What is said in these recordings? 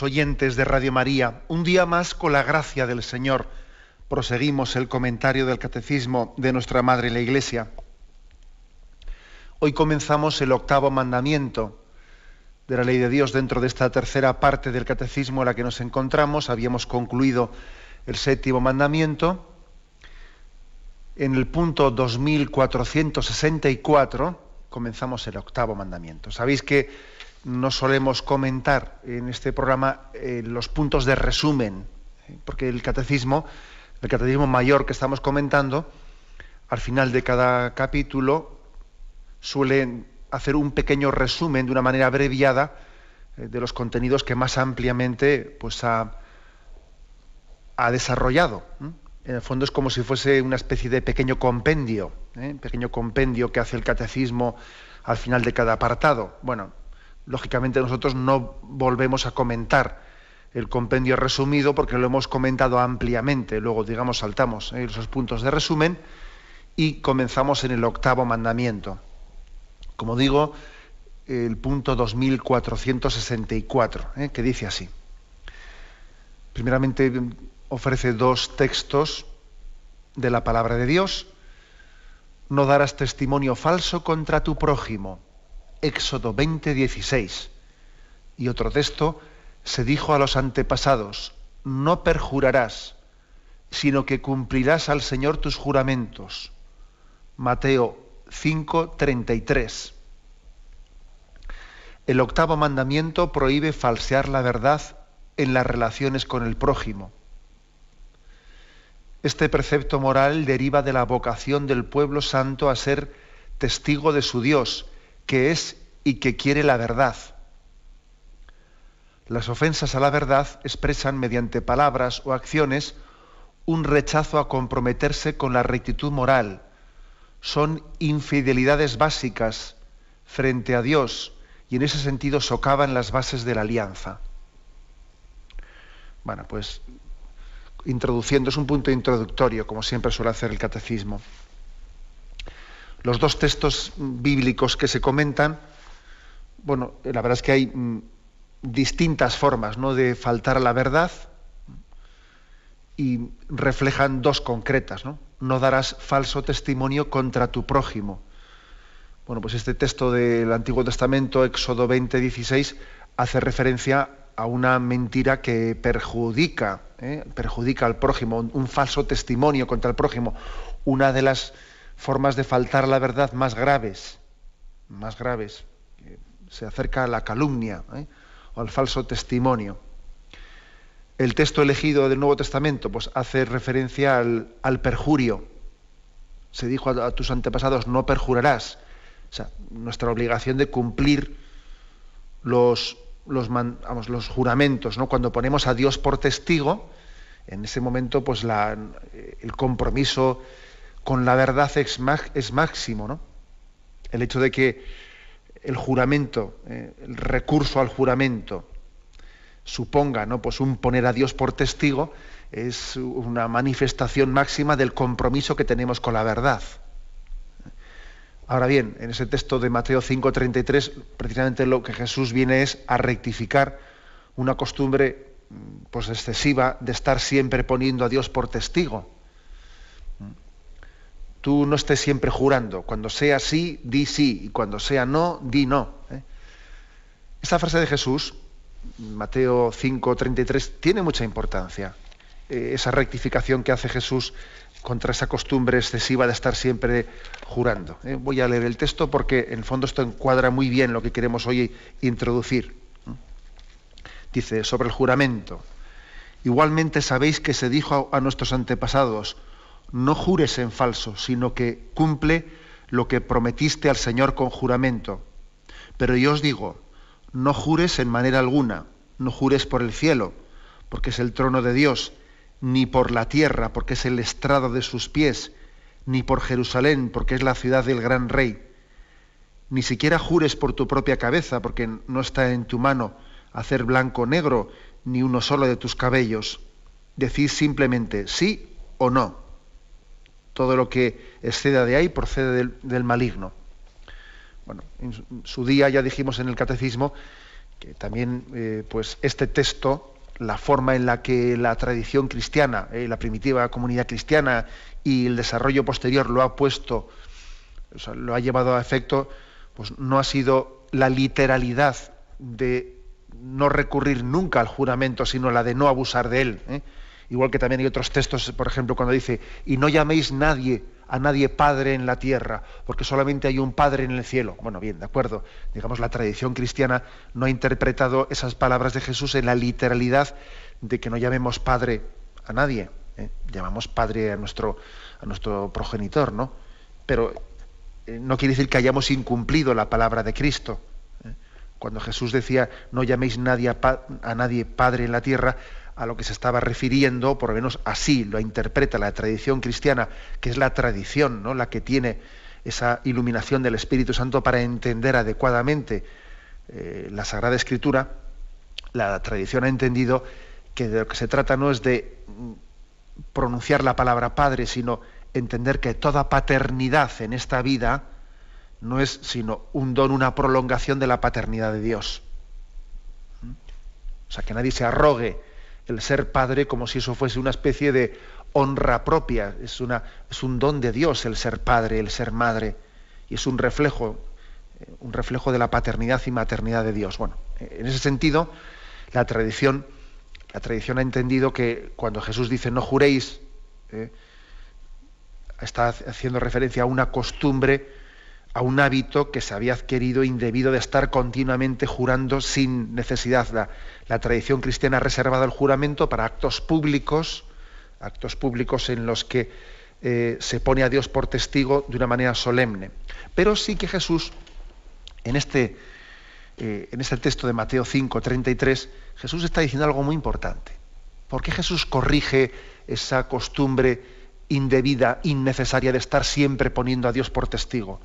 Oyentes de Radio María, un día más con la gracia del Señor proseguimos el comentario del Catecismo de nuestra Madre la Iglesia. Hoy comenzamos el 8º mandamiento de la Ley de Dios dentro de esta tercera parte del Catecismo en la que nos encontramos. Habíamos concluido el 7º mandamiento. En el punto 2464 comenzamos el 8º mandamiento. Sabéis que no solemos comentar en este programa los puntos de resumen, porque el catecismo mayor que estamos comentando, al final de cada capítulo suele hacer un pequeño resumen de una manera abreviada de los contenidos que más ampliamente pues, ha desarrollado. En el fondo es como si fuese una especie de pequeño compendio que hace el catecismo al final de cada apartado. Bueno, lógicamente nosotros no volvemos a comentar el compendio resumido porque lo hemos comentado ampliamente. Luego, digamos, saltamos esos puntos de resumen y comenzamos en el 8º mandamiento. Como digo, el punto 2464, que dice así. Primeramente ofrece dos textos de la palabra de Dios. No darás testimonio falso contra tu prójimo. Éxodo 20:16. Y otro texto: se dijo a los antepasados, no perjurarás, sino que cumplirás al Señor tus juramentos. Mateo 5:33. El 8º mandamiento prohíbe falsear la verdad en las relaciones con el prójimo. Este precepto moral deriva de la vocación del pueblo santo a ser testigo de su Dios, que es y que quiere la verdad. Las ofensas a la verdad expresan mediante palabras o acciones un rechazo a comprometerse con la rectitud moral. Son infidelidades básicas frente a Dios y en ese sentido socavan las bases de la alianza. Bueno, pues introduciendo, es un punto introductorio, como siempre suele hacer el catecismo. Los dos textos bíblicos que se comentan, bueno, la verdad es que hay distintas formas, ¿no?, de faltar a la verdad y reflejan dos concretas, ¿no? No darás falso testimonio contra tu prójimo. Bueno, pues este texto del Antiguo Testamento, Éxodo 20:16, hace referencia a una mentira que perjudica al prójimo, un falso testimonio contra el prójimo, una de las formas de faltar a la verdad más graves, se acerca a la calumnia o al falso testimonio. El texto elegido del Nuevo Testamento pues hace referencia al perjurio. Se dijo a tus antepasados, no perjurarás. O sea, nuestra obligación de cumplir los juramentos, ¿no? Cuando ponemos a Dios por testigo, en ese momento pues el compromiso con la verdad es máximo, ¿no? El hecho de que el juramento, el recurso al juramento suponga, ¿no?, pues un poner a Dios por testigo, es una manifestación máxima del compromiso que tenemos con la verdad. Ahora bien, en ese texto de Mateo 5:33, precisamente lo que Jesús viene es a rectificar una costumbre pues excesiva de estar siempre poniendo a Dios por testigo. Tú no estés siempre jurando. Cuando sea sí, di sí. Y cuando sea no, di no. Esta frase de Jesús, Mateo 5:33, tiene mucha importancia. Esa rectificación que hace Jesús contra esa costumbre excesiva de estar siempre jurando. Voy a leer el texto porque en el fondo esto encuadra muy bien lo que queremos hoy introducir. Dice, sobre el juramento. Igualmente sabéis que se dijo a nuestros antepasados, no jures en falso, sino que cumple lo que prometiste al Señor con juramento. Pero yo os digo, no jures en manera alguna, no jures por el cielo, porque es el trono de Dios, ni por la tierra, porque es el estrado de sus pies, ni por Jerusalén, porque es la ciudad del gran rey. Ni siquiera jures por tu propia cabeza, porque no está en tu mano hacer blanco o negro, ni uno solo de tus cabellos. Decid simplemente sí o no. Todo lo que exceda de ahí procede del maligno. Bueno, en su día ya dijimos en el catecismo que también pues este texto, la forma en la que la tradición cristiana, la primitiva comunidad cristiana y el desarrollo posterior lo ha puesto, o sea, lo ha llevado a efecto, pues no ha sido la literalidad de no recurrir nunca al juramento, sino la de no abusar de él. Igual que también hay otros textos, por ejemplo, cuando dice, y no llaméis a nadie padre en la tierra, porque solamente hay un padre en el cielo. Bueno, bien, de acuerdo. Digamos, la tradición cristiana no ha interpretado esas palabras de Jesús en la literalidad de que no llamemos padre a nadie. Llamamos padre a nuestro progenitor, ¿no? Pero no quiere decir que hayamos incumplido la palabra de Cristo. Cuando Jesús decía, no llaméis a nadie padre en la tierra, a lo que se estaba refiriendo, por lo menos así lo interpreta la tradición cristiana, que es la tradición, ¿no?, la que tiene esa iluminación del Espíritu Santo para entender adecuadamente la Sagrada Escritura. La tradición ha entendido que de lo que se trata no es de pronunciar la palabra Padre, sino entender que toda paternidad en esta vida no es sino un don, una prolongación de la paternidad de Dios. O sea, que nadie se arrogue el ser padre como si eso fuese una especie de honra propia. Es un don de Dios el ser padre, el ser madre, y es un reflejo de la paternidad y maternidad de Dios. Bueno, en ese sentido, la tradición ha entendido que cuando Jesús dice no juréis, está haciendo referencia a una costumbre, a un hábito que se había adquirido indebido de estar continuamente jurando sin necesidad. La tradición cristiana ha reservado el juramento para actos públicos en los que se pone a Dios por testigo de una manera solemne. Pero sí que Jesús, en este texto de Mateo 5:33, Jesús está diciendo algo muy importante. ¿Por qué Jesús corrige esa costumbre indebida, innecesaria de estar siempre poniendo a Dios por testigo?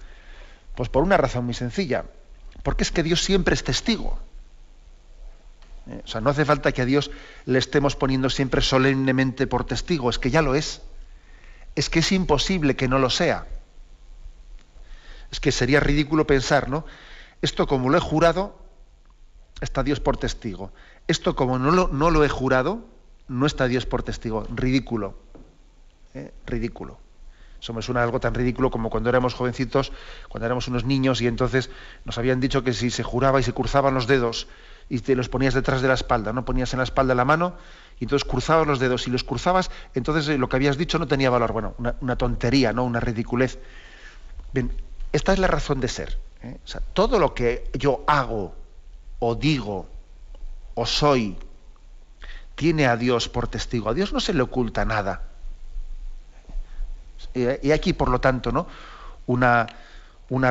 Pues por una razón muy sencilla, porque es que Dios siempre es testigo. O sea, no hace falta que a Dios le estemos poniendo siempre solemnemente por testigo, es que ya lo es. Es que es imposible que no lo sea. Es que sería ridículo pensar, ¿no? Esto como lo he jurado, está Dios por testigo. Esto como no lo he jurado, no está Dios por testigo. Ridículo. Ridículo. Eso me suena a algo tan ridículo como cuando éramos jovencitos, cuando éramos unos niños y entonces nos habían dicho que si se juraba y se cruzaban los dedos y te los ponías detrás de la espalda, no ponías en la espalda la mano y entonces cruzabas los dedos y los cruzabas, entonces lo que habías dicho no tenía valor. Bueno, una tontería, ¿no? Una ridiculez. Bien, esta es la razón de ser. O sea, todo lo que yo hago o digo o soy tiene a Dios por testigo. A Dios no se le oculta nada. Y aquí, por lo tanto, ¿no?, una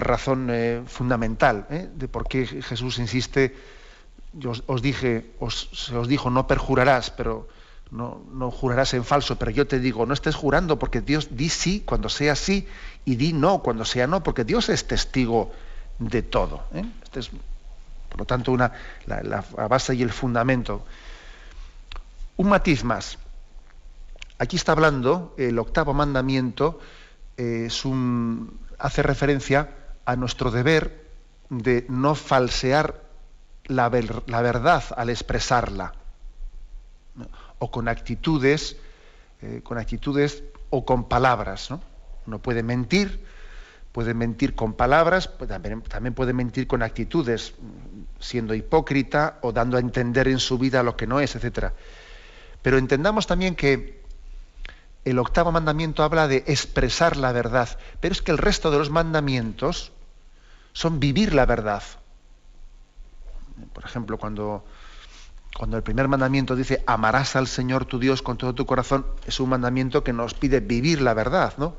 razón fundamental de por qué Jesús insiste. Se os dijo no perjurarás, pero no jurarás en falso, pero yo te digo, no estés jurando, porque Dios di sí cuando sea sí y di no cuando sea no, porque Dios es testigo de todo. Este es, por lo tanto, la base y el fundamento. Un matiz más. Aquí está hablando, el octavo mandamiento hace referencia a nuestro deber de no falsear la verdad al expresarla, ¿no? O con actitudes o con palabras, ¿no? Uno puede mentir con palabras, también puede mentir con actitudes, siendo hipócrita o dando a entender en su vida lo que no es, etc. Pero entendamos también que el octavo mandamiento habla de expresar la verdad, pero es que el resto de los mandamientos son vivir la verdad. Por ejemplo, cuando el primer mandamiento dice amarás al Señor tu Dios con todo tu corazón, es un mandamiento que nos pide vivir la verdad, ¿no?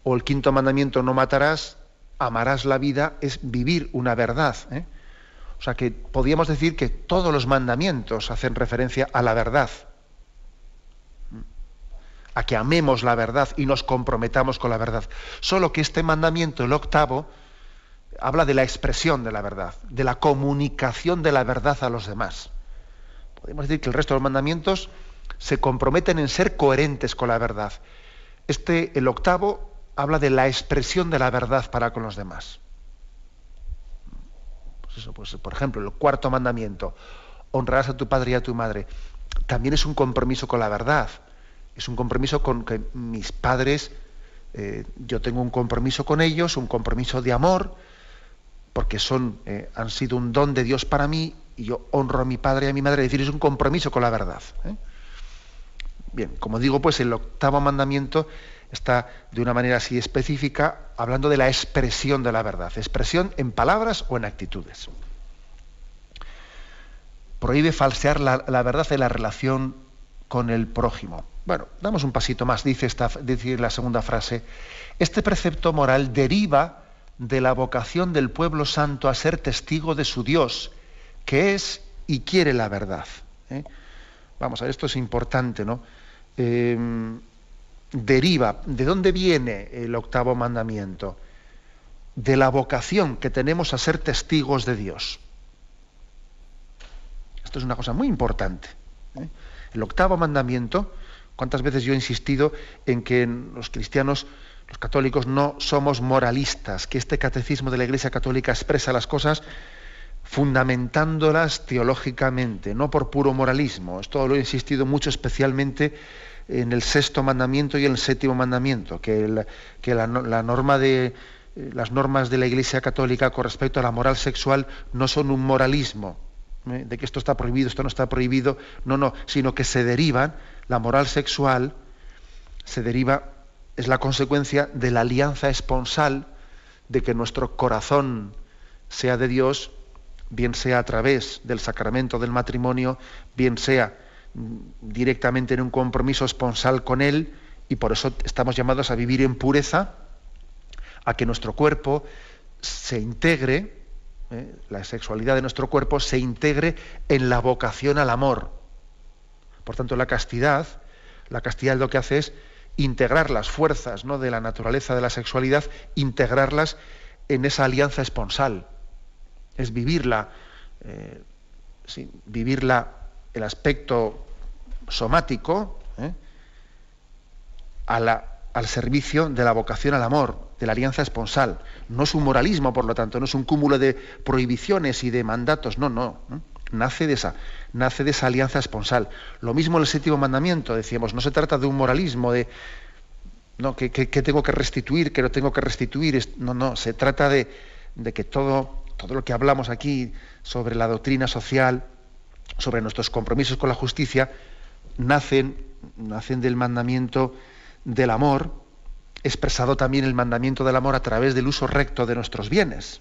O el quinto mandamiento, no matarás, amarás la vida, es vivir una verdad. O sea que podríamos decir que todos los mandamientos hacen referencia a la verdad, a que amemos la verdad y nos comprometamos con la verdad. Solo que este mandamiento, el octavo, habla de la expresión de la verdad, de la comunicación de la verdad a los demás. Podemos decir que el resto de los mandamientos se comprometen en ser coherentes con la verdad. El octavo, habla de la expresión de la verdad para con los demás. Pues eso, pues, por ejemplo, el cuarto mandamiento, honrarás a tu padre y a tu madre, también es un compromiso con la verdad, es un compromiso con que mis padres, yo tengo un compromiso con ellos, un compromiso de amor, porque han sido un don de Dios para mí, y yo honro a mi padre y a mi madre, es decir, es un compromiso con la verdad. Bien, como digo, pues el octavo mandamiento está de una manera así específica hablando de la expresión de la verdad, expresión en palabras o en actitudes. Prohíbe falsear la verdad en la relación con el prójimo. Bueno, damos un pasito más, dice la segunda frase. Este precepto moral deriva de la vocación del pueblo santo a ser testigo de su Dios, que es y quiere la verdad. Vamos a ver, esto es importante, ¿no? Deriva, ¿de dónde viene el octavo mandamiento? De la vocación que tenemos a ser testigos de Dios. Esto es una cosa muy importante. El octavo mandamiento, ¿cuántas veces yo he insistido en que los cristianos, los católicos, no somos moralistas, que este catecismo de la Iglesia Católica expresa las cosas fundamentándolas teológicamente, no por puro moralismo? Esto lo he insistido mucho, especialmente en el sexto mandamiento y en el séptimo mandamiento, las normas de la Iglesia Católica con respecto a la moral sexual no son un moralismo, de que esto está prohibido, esto no está prohibido, no, sino que se derivan, la moral sexual es la consecuencia de la alianza esponsal, de que nuestro corazón sea de Dios, bien sea a través del sacramento del matrimonio, bien sea directamente en un compromiso esponsal con Él, y por eso estamos llamados a vivir en pureza, a que nuestro cuerpo se integre, la sexualidad de nuestro cuerpo se integre en la vocación al amor. Por tanto, la castidad lo que hace es integrar las fuerzas, ¿no?, de la naturaleza de la sexualidad, integrarlas en esa alianza esponsal. Es vivirla, el aspecto somático, al servicio de la vocación al amor, de la alianza esponsal. No es un moralismo, por lo tanto, no es un cúmulo de prohibiciones y de mandatos, no. Nace de esa alianza esponsal. Lo mismo en el séptimo mandamiento, decíamos, no se trata de un moralismo, de que tengo que restituir, que no tengo que restituir. No, se trata de que todo lo que hablamos aquí sobre la doctrina social, sobre nuestros compromisos con la justicia, nacen del mandamiento del amor, expresado también el mandamiento del amor a través del uso recto de nuestros bienes.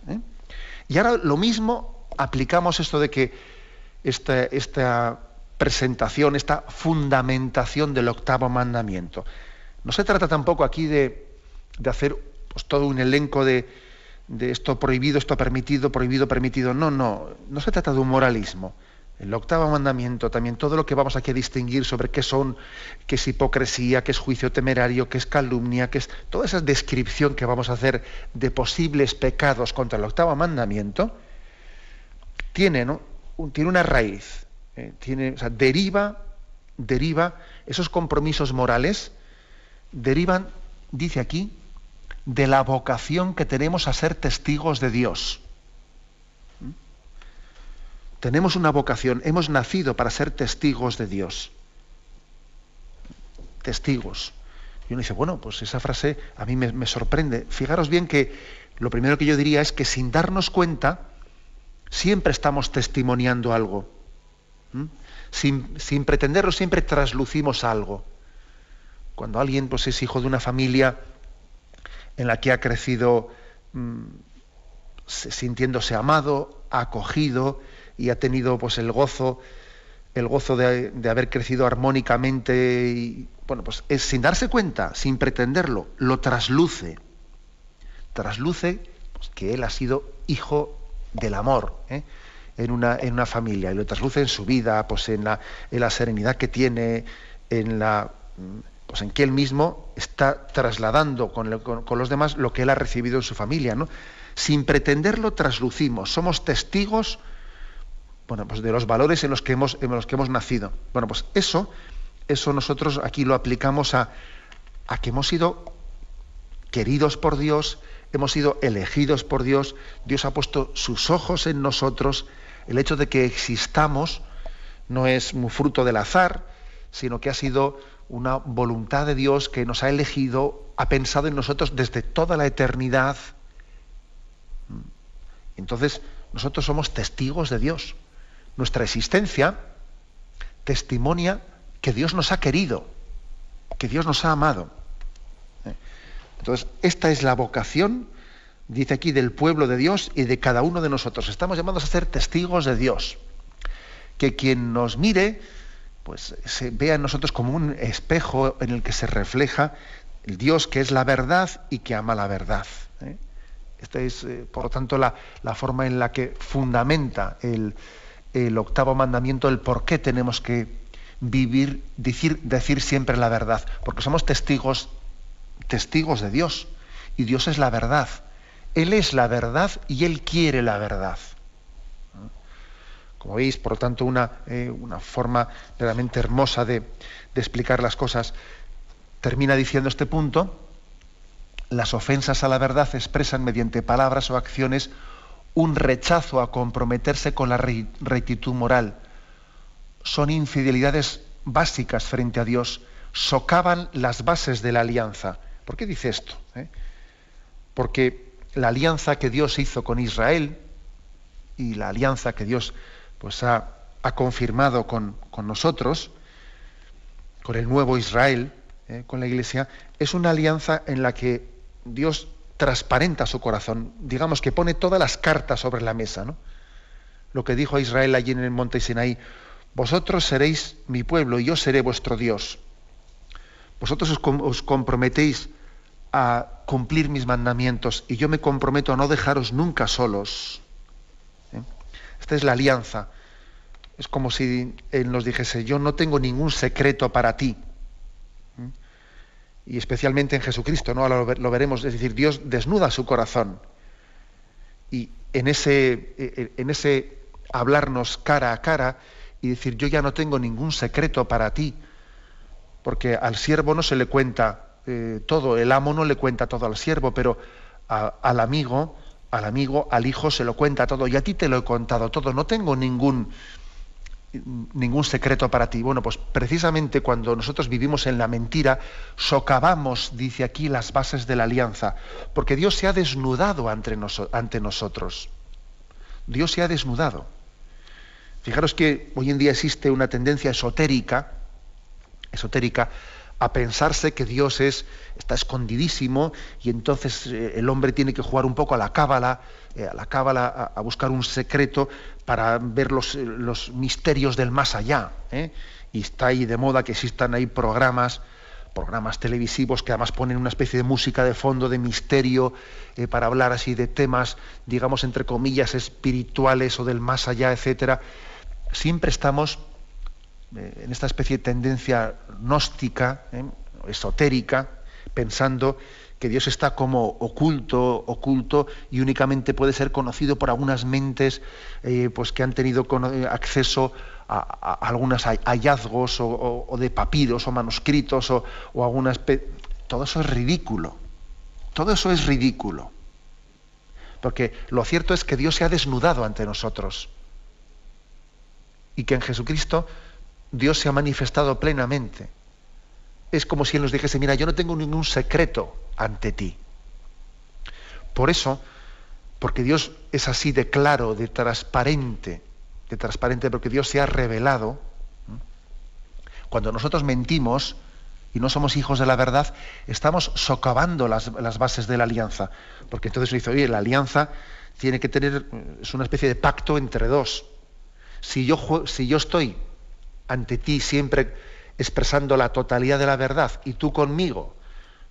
Y ahora lo mismo aplicamos esto de que esta presentación, esta fundamentación del octavo mandamiento. No se trata tampoco aquí de hacer pues, todo un elenco de esto prohibido, esto permitido, prohibido, permitido. No se trata de un moralismo. El octavo mandamiento, también todo lo que vamos aquí a distinguir sobre qué es hipocresía, qué es juicio temerario, qué es calumnia, qué es toda esa descripción que vamos a hacer de posibles pecados contra el octavo mandamiento, tiene una raíz, deriva esos compromisos morales, derivan, dice aquí, de la vocación que tenemos a ser testigos de Dios. Tenemos una vocación, hemos nacido para ser testigos de Dios. Testigos. Y uno dice, bueno, pues esa frase a mí me sorprende. Fijaros bien que lo primero que yo diría es que sin darnos cuenta, siempre estamos testimoniando algo. Sin pretenderlo, siempre traslucimos algo. Cuando alguien pues, es hijo de una familia en la que ha crecido sintiéndose amado, acogido, y ha tenido pues el gozo de haber crecido armónicamente, y bueno, pues es sin darse cuenta, sin pretenderlo, lo trasluce pues, que él ha sido hijo del amor en una familia, y lo trasluce en su vida, pues en la serenidad que tiene, pues en que él mismo está trasladando con los demás lo que él ha recibido en su familia, ¿no? Sin pretenderlo traslucimos, somos testigos, bueno, pues de los valores en los que hemos nacido. Bueno, pues eso nosotros aquí lo aplicamos a que hemos sido queridos por Dios, hemos sido elegidos por Dios, Dios ha puesto sus ojos en nosotros, el hecho de que existamos no es un fruto del azar, sino que ha sido una voluntad de Dios que nos ha elegido, ha pensado en nosotros desde toda la eternidad. Entonces, nosotros somos testigos de Dios. Nuestra existencia testimonia que Dios nos ha querido, que Dios nos ha amado. Entonces, esta es la vocación, dice aquí, del pueblo de Dios y de cada uno de nosotros. Estamos llamados a ser testigos de Dios. Que quien nos mire, pues se vea en nosotros como un espejo en el que se refleja el Dios que es la verdad y que ama la verdad. Esta es, por lo tanto, la forma en la que fundamenta el octavo mandamiento, el por qué tenemos que vivir, decir siempre la verdad, porque somos testigos de Dios, y Dios es la verdad. Él es la verdad y Él quiere la verdad. Como veis, por lo tanto, una forma realmente hermosa de explicar las cosas. Termina diciendo este punto: las ofensas a la verdad expresan mediante palabras o acciones un rechazo a comprometerse con la rectitud moral. Son infidelidades básicas frente a Dios, socavan las bases de la alianza. ¿Por qué dice esto? Porque la alianza que Dios hizo con Israel y la alianza que Dios pues ha confirmado con nosotros, con el nuevo Israel, con la Iglesia, es una alianza en la que Dios transparenta su corazón, digamos que pone todas las cartas sobre la mesa, ¿no? Lo que dijo a Israel allí en el monte Sinaí: vosotros seréis mi pueblo y yo seré vuestro Dios. Vosotros os comprometéis a cumplir mis mandamientos y yo me comprometo a no dejaros nunca solos. Esta es la alianza. Es como si Él nos dijese: yo no tengo ningún secreto para ti. Y especialmente en Jesucristo, ¿no? Ahora lo veremos, es decir, Dios desnuda su corazón. Y en ese hablarnos cara a cara y decir: yo ya no tengo ningún secreto para ti, porque al siervo no se le cuenta todo, el amo no le cuenta todo al siervo, pero al amigo, al hijo se lo cuenta todo, y a ti te lo he contado todo, no tengo ningún secreto para ti. Bueno, pues precisamente cuando nosotros vivimos en la mentira, socavamos, dice aquí, las bases de la alianza, porque Dios se ha desnudado ante nosotros. Dios se ha desnudado. Fijaros que hoy en día existe una tendencia esotérica a pensarse que Dios está escondidísimo, y entonces el hombre tiene que jugar un poco a la cábala, a buscar un secreto para ver los misterios del más allá. Y está ahí de moda que existan ahí programas televisivos que además ponen una especie de música de fondo de misterio para hablar así de temas, digamos, entre comillas, espirituales o del más allá, etcétera. Siempre estamos en esta especie de tendencia gnóstica, esotérica, pensando que Dios está como oculto y únicamente puede ser conocido por algunas mentes pues que han tenido acceso a algunos hallazgos o de papiros o manuscritos o algunas... Todo eso es ridículo. Todo eso es ridículo. Porque lo cierto es que Dios se ha desnudado ante nosotros y que en Jesucristo Dios se ha manifestado plenamente. Es como si Él nos dijese: mira, yo no tengo ningún secreto ante ti. Por eso, porque Dios es así de claro, de transparente, porque Dios se ha revelado, cuando nosotros mentimos y no somos hijos de la verdad, estamos socavando las bases de la alianza. Porque entonces dice: oye, la alianza tiene que tener, es una especie de pacto entre dos. Si yo estoy ante ti siempre expresando la totalidad de la verdad y tú conmigo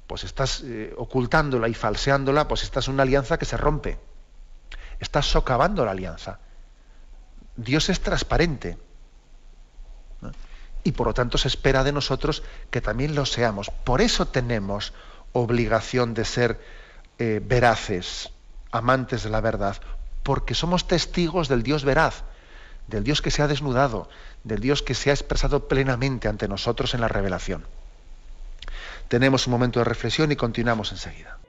pues estás ocultándola y falseándola, pues esta es una alianza que se rompe. Estás socavando la alianza. Dios es transparente, ¿no? Y por lo tanto se espera de nosotros que también lo seamos. Por eso tenemos obligación de ser veraces, amantes de la verdad, porque somos testigos del Dios veraz, del Dios que se ha desnudado, del Dios que se ha expresado plenamente ante nosotros en la revelación. Tenemos un momento de reflexión y continuamos enseguida.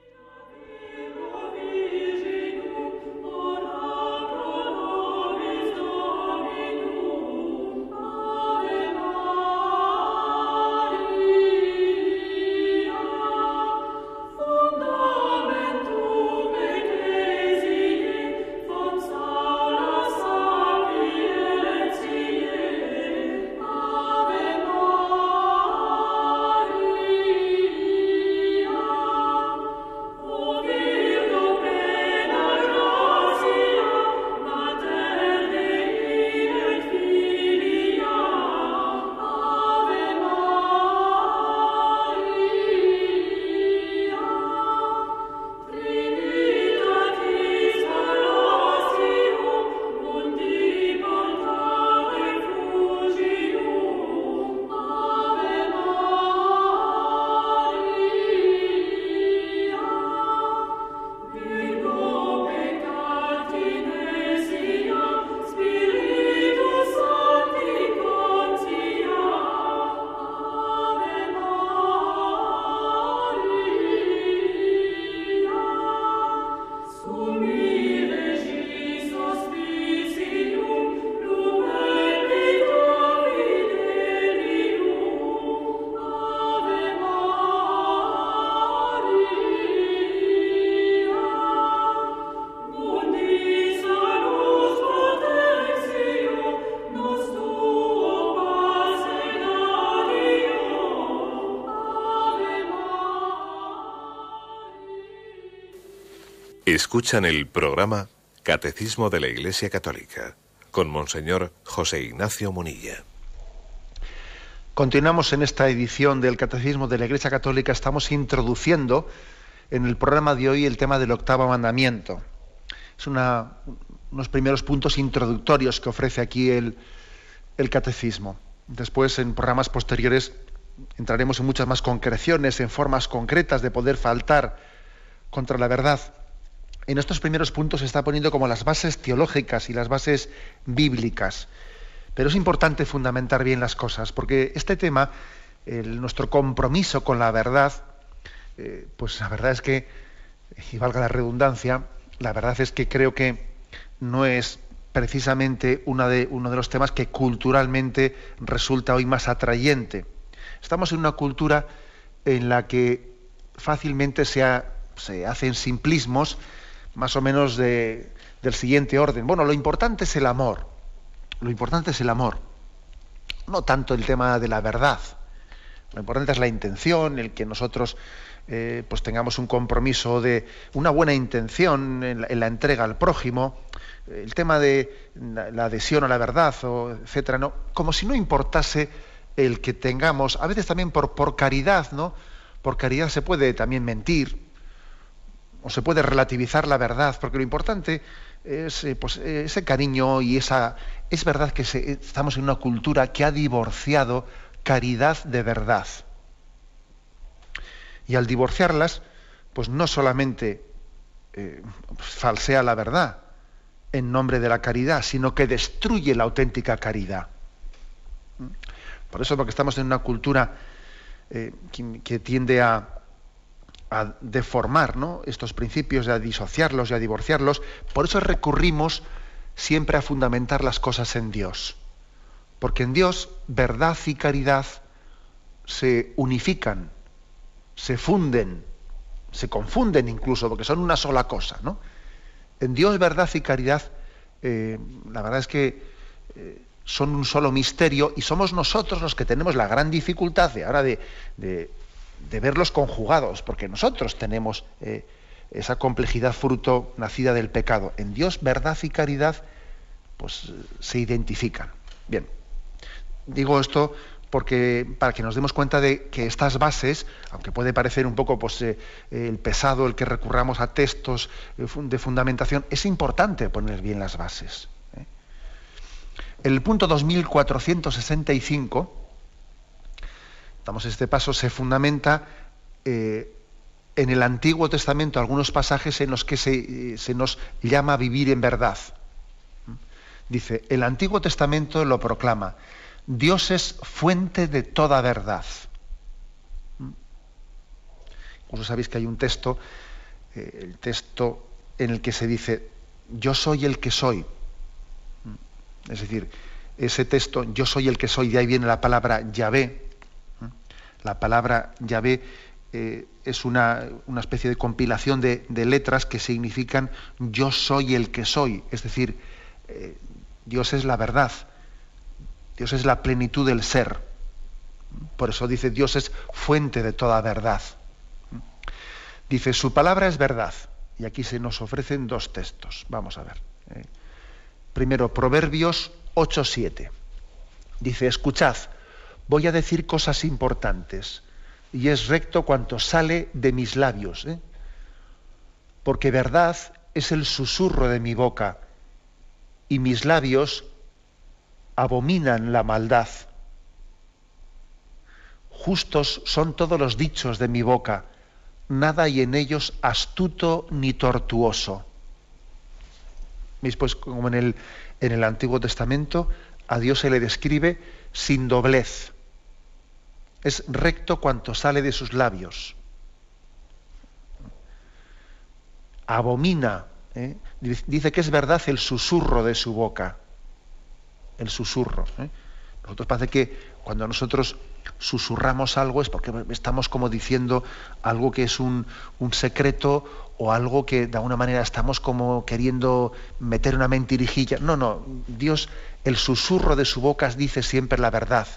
Escuchan el programa Catecismo de la Iglesia Católica con Monseñor José Ignacio Munilla. Continuamos en esta edición del Catecismo de la Iglesia Católica. Estamos introduciendo en el programa de hoy el tema del octavo mandamiento. Es unos primeros puntos introductorios que ofrece aquí el Catecismo. Después, en programas posteriores, entraremos en muchas más concreciones, en formas concretas de poder faltar contra la verdad. En estos primeros puntos se está poniendo como las bases teológicas y las bases bíblicas. Pero es importante fundamentar bien las cosas, porque este tema, nuestro compromiso con la verdad, pues la verdad es que, y valga la redundancia, la verdad es que creo que no es precisamente uno de los temas que culturalmente resulta hoy más atrayente. Estamos en una cultura en la que fácilmente se hacen simplismos más o menos del siguiente orden. Bueno, lo importante es el amor. Lo importante es el amor. No tanto el tema de la verdad. Lo importante es la intención, el que nosotros pues tengamos un compromiso de una buena intención en la entrega al prójimo. El tema de la adhesión a la verdad, etcétera, no, como si no importase el que tengamos, a veces también por caridad, ¿no? Por caridad se puede también mentir, o se puede relativizar la verdad, porque lo importante es pues, ese cariño y esa... Es verdad que estamos en una cultura que ha divorciado caridad de verdad. Y al divorciarlas, pues no solamente falsea la verdad en nombre de la caridad, sino que destruye la auténtica caridad. Por eso, porque estamos en una cultura que tiende a deformar, ¿no?, estos principios, a disociarlos y a divorciarlos. Por eso recurrimos siempre a fundamentar las cosas en Dios. Porque en Dios verdad y caridad se unifican, se funden, se confunden incluso, porque son una sola cosa, ¿no? En Dios verdad y caridad, la verdad es que son un solo misterio, y somos nosotros los que tenemos la gran dificultad de verlos conjugados, porque nosotros tenemos esa complejidad fruto nacida del pecado. En Dios verdad y caridad pues se identifican. Bien, digo esto porque para que nos demos cuenta de que estas bases, aunque puede parecer un poco pues, el pesado el que recurramos a textos de fundamentación, es importante poner bien las bases. El punto 2465, este paso se fundamenta en el Antiguo Testamento, algunos pasajes en los que se nos llama a vivir en verdad. Dice, el Antiguo Testamento lo proclama: Dios es fuente de toda verdad. Incluso sabéis que hay un texto, el texto en el que se dice, yo soy el que soy. Es decir, ese texto, yo soy el que soy, de ahí viene la palabra Yahvé. La palabra Yahvé es una especie de compilación de letras que significan yo soy el que soy. Es decir, Dios es la verdad. Dios es la plenitud del ser. Por eso dice, Dios es fuente de toda verdad. Dice, su palabra es verdad. Y aquí se nos ofrecen dos textos. Vamos a ver. Primero, Proverbios 8:7. Dice, escuchad, voy a decir cosas importantes, y es recto cuanto sale de mis labios, porque verdad es el susurro de mi boca, y mis labios abominan la maldad. Justos son todos los dichos de mi boca, nada hay en ellos astuto ni tortuoso. ¿Veis? Pues como en el Antiguo Testamento a Dios se le describe sin doblez. Es recto cuanto sale de sus labios. Abomina, dice que es verdad el susurro de su boca. El susurro. Nosotros parece que cuando nosotros susurramos algo es porque estamos como diciendo algo que es un secreto, o algo que de alguna manera estamos como queriendo meter una mentirijilla. No, Dios, el susurro de su boca dice siempre la verdad.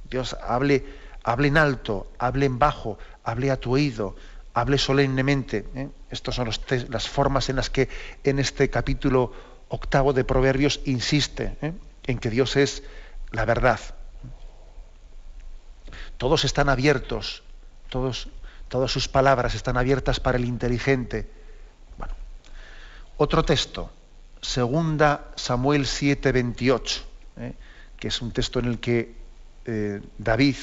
Dios hable en alto, hable en bajo, hable a tu oído, hable solemnemente. Estas son las formas en las que en este capítulo 8 de Proverbios insiste, en que Dios es la verdad. Todos están abiertos, todas sus palabras están abiertas para el inteligente. Bueno, otro texto, 2 Samuel 7:28, que es un texto en el que David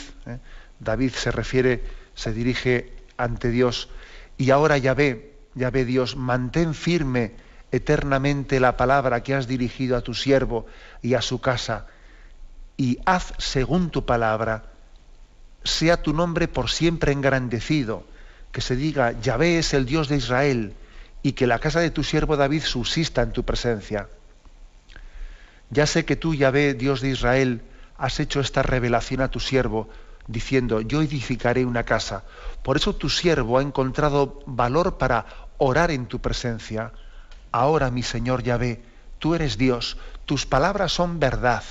se dirige ante Dios: y ahora Yahvé Dios, mantén firme eternamente la palabra que has dirigido a tu siervo y a su casa, y haz según tu palabra. Sea tu nombre por siempre engrandecido, que se diga: Yahvé es el Dios de Israel, y que la casa de tu siervo David subsista en tu presencia. Ya sé que tú, Yahvé, Dios de Israel, has hecho esta revelación a tu siervo, diciendo: yo edificaré una casa. Por eso tu siervo ha encontrado valor para orar en tu presencia. Ahora, mi Señor Yahvé, tú eres Dios, tus palabras son verdad.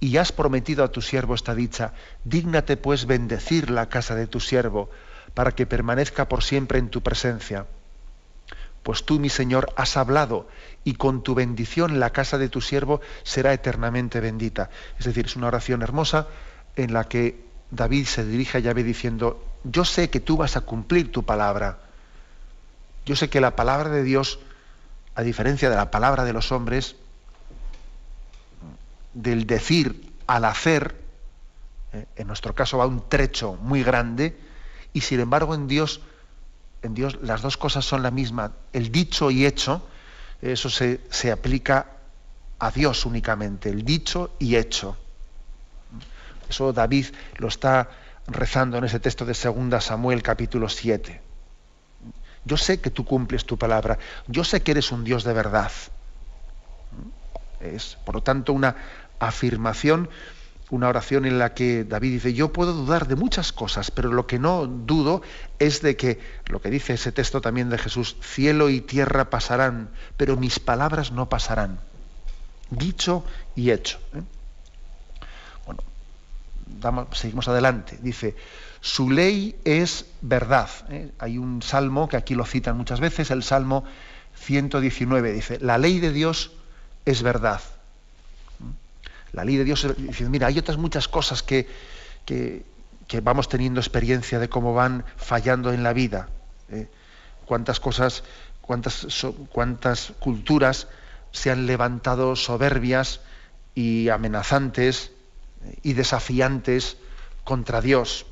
Y has prometido a tu siervo esta dicha: dígnate pues bendecir la casa de tu siervo, para que permanezca por siempre en tu presencia. Pues tú, mi Señor, has hablado, y con tu bendición la casa de tu siervo será eternamente bendita. Es decir, es una oración hermosa en la que David se dirige a Yahvé diciendo: yo sé que tú vas a cumplir tu palabra. Yo sé que la palabra de Dios, a diferencia de la palabra de los hombres, del decir al hacer, en nuestro caso va un trecho muy grande, y sin embargo en Dios las dos cosas son la misma. El dicho y hecho, eso se aplica a Dios únicamente, el dicho y hecho. Eso David lo está rezando en ese texto de 2 Samuel capítulo 7. Yo sé que tú cumples tu palabra, yo sé que eres un Dios de verdad. Es, por lo tanto, una afirmación, una oración en la que David dice: yo puedo dudar de muchas cosas, pero lo que no dudo es de que, lo que dice ese texto también de Jesús: cielo y tierra pasarán, pero mis palabras no pasarán. Dicho y hecho. Bueno, seguimos adelante. Dice: su ley es verdad. Hay un salmo que aquí lo citan muchas veces, el Salmo 119. Dice: la ley de Dios es verdad. La ley de Dios, dice, mira, hay otras muchas cosas que vamos teniendo experiencia de cómo van fallando en la vida. Cuántas cosas, cuántas culturas se han levantado soberbias y amenazantes y desafiantes contra Dios.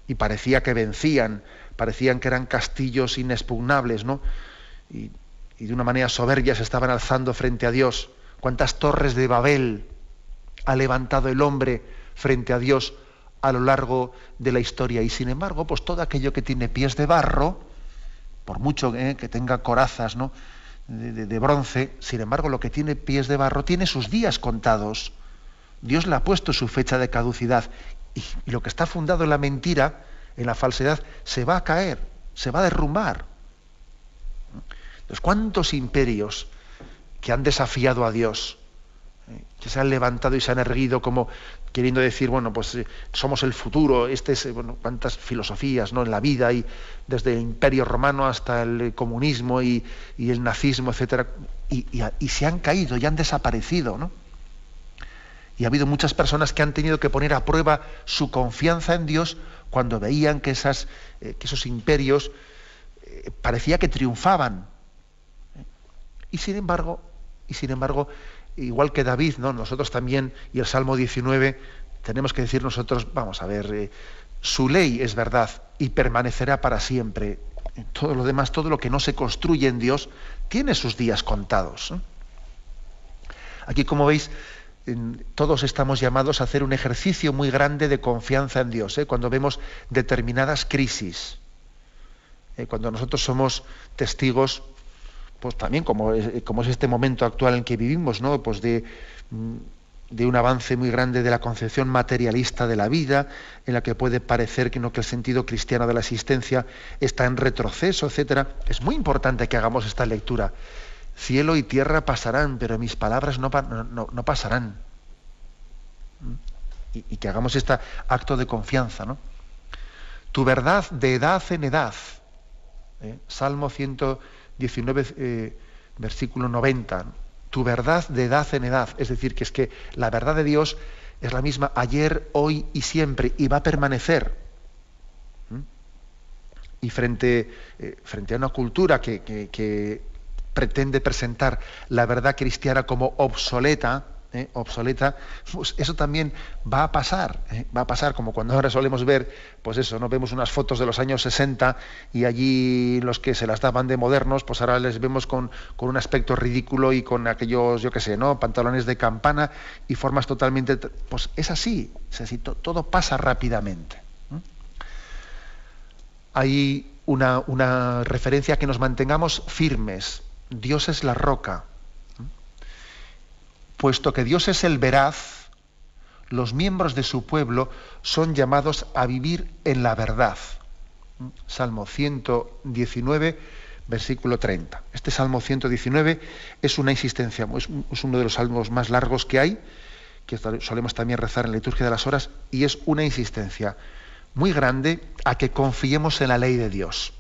Y parecía que vencían, parecían que eran castillos inexpugnables, ¿no? Y de una manera soberbia se estaban alzando frente a Dios. Cuántas torres de Babel ha levantado el hombre frente a Dios a lo largo de la historia. Y sin embargo, pues todo aquello que tiene pies de barro, por mucho que tenga corazas, ¿no?, de bronce, sin embargo, lo que tiene pies de barro tiene sus días contados. Dios le ha puesto su fecha de caducidad. Y lo que está fundado en la mentira, en la falsedad, se va a caer, se va a derrumbar. Entonces, ¿cuántos imperios que han desafiado a Dios, que se han levantado y se han erguido como queriendo decir, bueno, pues somos el futuro, cuántas filosofías, ¿no?, en la vida, y desde el Imperio Romano hasta el comunismo y el nazismo, etcétera, y se han caído y han desaparecido, ¿no? Y ha habido muchas personas que han tenido que poner a prueba su confianza en Dios cuando veían que esos imperios parecía que triunfaban. Y sin embargo, igual que David, ¿no?, nosotros también, y el Salmo 19, tenemos que decir nosotros: vamos a ver, su ley es verdad y permanecerá para siempre. Todo lo demás, todo lo que no se construye en Dios, tiene sus días contados. Aquí, como veis, todos estamos llamados a hacer un ejercicio muy grande de confianza en Dios, cuando vemos determinadas crisis, cuando nosotros somos testigos, pues también como es este momento actual en que vivimos, ¿no?, pues de un avance muy grande de la concepción materialista de la vida, en la que puede parecer que el sentido cristiano de la existencia está en retroceso, etcétera. Es muy importante que hagamos esta lectura. Cielo y tierra pasarán, pero mis palabras no pasarán. Y que hagamos este acto de confianza, ¿no? Tu verdad de edad en edad. Salmo 119, versículo 90. Tu verdad de edad en edad. Es decir, que es que la verdad de Dios es la misma ayer, hoy y siempre, y va a permanecer. Y frente a una cultura que pretende presentar la verdad cristiana como obsoleta, pues eso también va a pasar, como cuando ahora solemos ver, pues eso, ¿no? Vemos unas fotos de los años 60 y allí los que se las daban de modernos, pues ahora les vemos con un aspecto ridículo y con aquellos, yo qué sé, ¿no? Pantalones de campana y formas totalmente... Pues es así, todo pasa rápidamente. Hay una referencia a que nos mantengamos firmes. Dios es la roca. Puesto que Dios es el veraz, los miembros de su pueblo son llamados a vivir en la verdad. Salmo 119, versículo 30. Este Salmo 119 es una insistencia, es uno de los salmos más largos que hay, que solemos también rezar en la liturgia de las horas, y es una insistencia muy grande a que confiemos en la ley de Dios,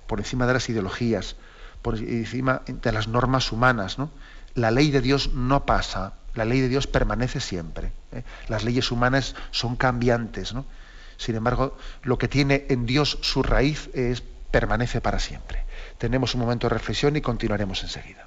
por encima de las ideologías, por encima de las normas humanas, ¿no? La ley de Dios no pasa, la ley de Dios permanece siempre. Las leyes humanas son cambiantes, ¿no? Sin embargo, lo que tiene en Dios su raíz permanece para siempre. Tenemos un momento de reflexión y continuaremos enseguida.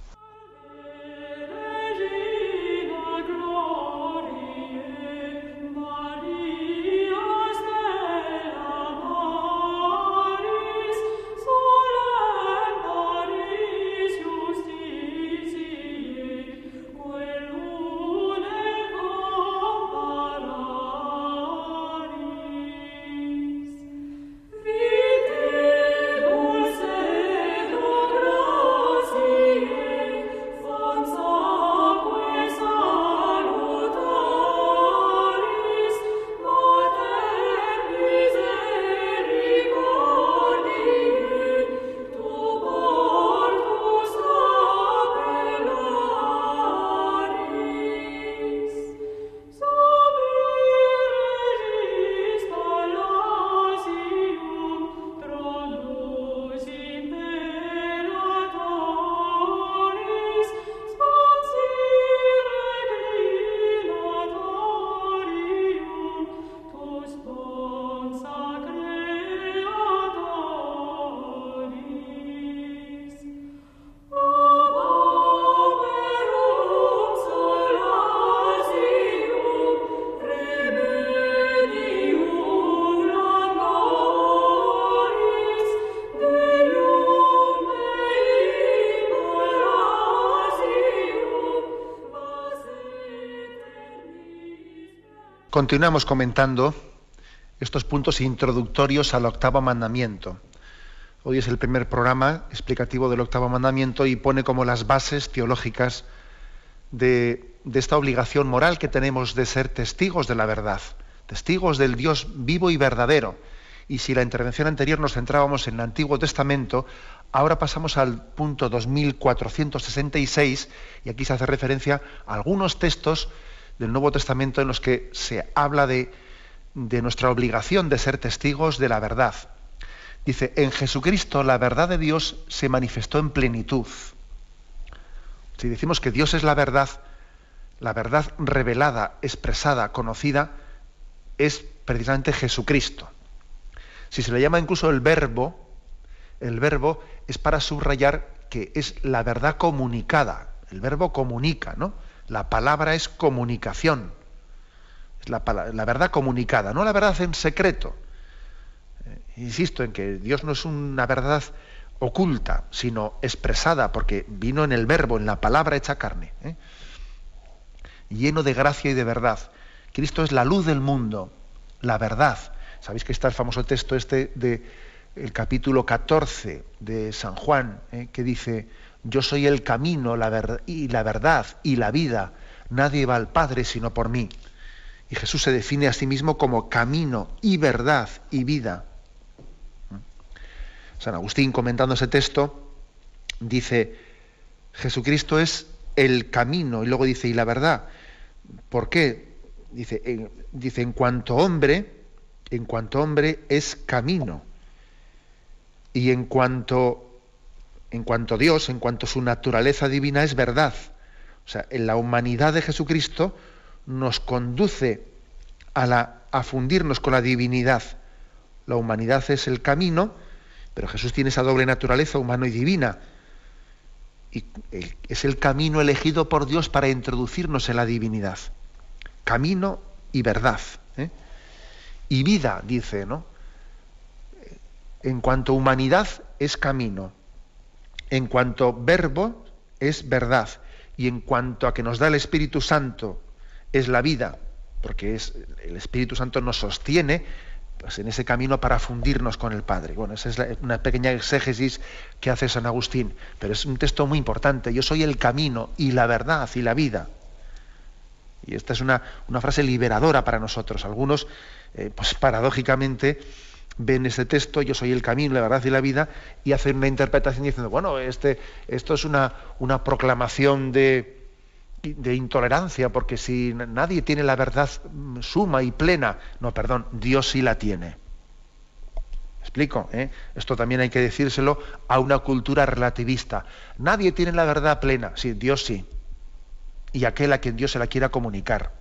Continuamos comentando estos puntos introductorios al octavo mandamiento. Hoy es el primer programa explicativo del octavo mandamiento y pone como las bases teológicas de esta obligación moral que tenemos de ser testigos de la verdad, testigos del Dios vivo y verdadero. Y si la intervención anterior nos centrábamos en el Antiguo Testamento, ahora pasamos al punto 2466 y aquí se hace referencia a algunos textos del Nuevo Testamento en los que se habla de nuestra obligación de ser testigos de la verdad. Dice, en Jesucristo la verdad de Dios se manifestó en plenitud. Si decimos que Dios es la verdad revelada, expresada, conocida, es precisamente Jesucristo. Si se le llama incluso el verbo es para subrayar que es la verdad comunicada. El verbo comunica, ¿no? La palabra es comunicación. Es la verdad comunicada, no la verdad en secreto. Insisto en que Dios no es una verdad oculta, sino expresada, porque vino en el verbo, en la palabra hecha carne, lleno de gracia y de verdad. Cristo es la luz del mundo, la verdad. Sabéis que está el famoso texto del capítulo 14 de San Juan, que dice: yo soy el camino, la verdad y la vida. Nadie va al Padre sino por mí. Y Jesús se define a sí mismo como camino y verdad y vida. San Agustín, comentando ese texto, dice: Jesucristo es el camino, y luego dice, y la verdad. ¿Por qué? Dice, en cuanto hombre, en cuanto hombre, es camino. Y en cuanto Dios, en cuanto su naturaleza divina, es verdad. O sea, en la humanidad de Jesucristo nos conduce a fundirnos con la divinidad. La humanidad es el camino, pero Jesús tiene esa doble naturaleza, humano y divina. Y es el camino elegido por Dios para introducirnos en la divinidad. Camino y verdad. Y vida, dice, ¿no? En cuanto humanidad es camino. En cuanto verbo es verdad. Y en cuanto a que nos da el Espíritu Santo es la vida, porque el Espíritu Santo nos sostiene pues, en ese camino para fundirnos con el Padre. Bueno, esa es una pequeña exégesis que hace San Agustín, pero es un texto muy importante. Yo soy el camino y la verdad y la vida. Y esta es una frase liberadora para nosotros. Algunos, pues paradójicamente, ven este texto, yo soy el camino, la verdad y la vida, y hacen una interpretación diciendo, bueno, esto es una proclamación de intolerancia, porque si nadie tiene la verdad suma y plena, no, perdón, Dios sí la tiene. ¿Me explico? Esto también hay que decírselo a una cultura relativista. Nadie tiene la verdad plena, sí, Dios sí. Y aquel a quien Dios se la quiera comunicar.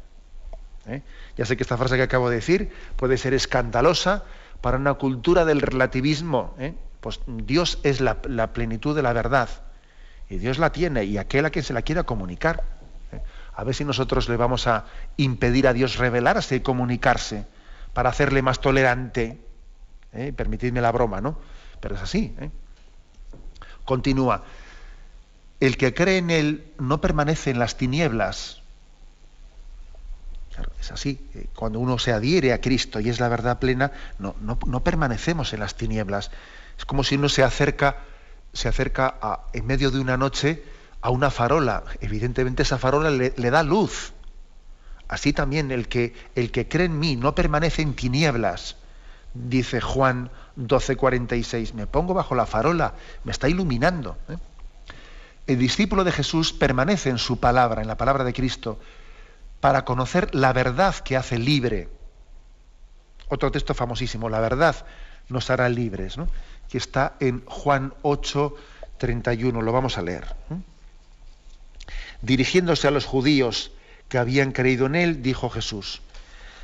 Ya sé que esta frase que acabo de decir puede ser escandalosa para una cultura del relativismo. Pues Dios es la plenitud de la verdad. Y Dios la tiene, y aquel a quien se la quiera comunicar. A ver si nosotros le vamos a impedir a Dios revelarse y comunicarse para hacerle más tolerante. Permitidme la broma, ¿no? Pero es así. Continúa. El que cree en Él no permanece en las tinieblas. Claro, es así. Cuando uno se adhiere a Cristo y es la verdad plena, no permanecemos en las tinieblas. Es como si uno se acerca en medio de una noche a una farola. Evidentemente esa farola le da luz. Así también el que cree en mí no permanece en tinieblas. Dice Juan 12:46. Me pongo bajo la farola, me está iluminando. El discípulo de Jesús permanece en su palabra, en la palabra de Cristo, para conocer la verdad que hace libre. Otro texto famosísimo, la verdad nos hará libres, ¿no? Que está en Juan 8:31, lo vamos a leer. Dirigiéndose a los judíos que habían creído en él, dijo Jesús: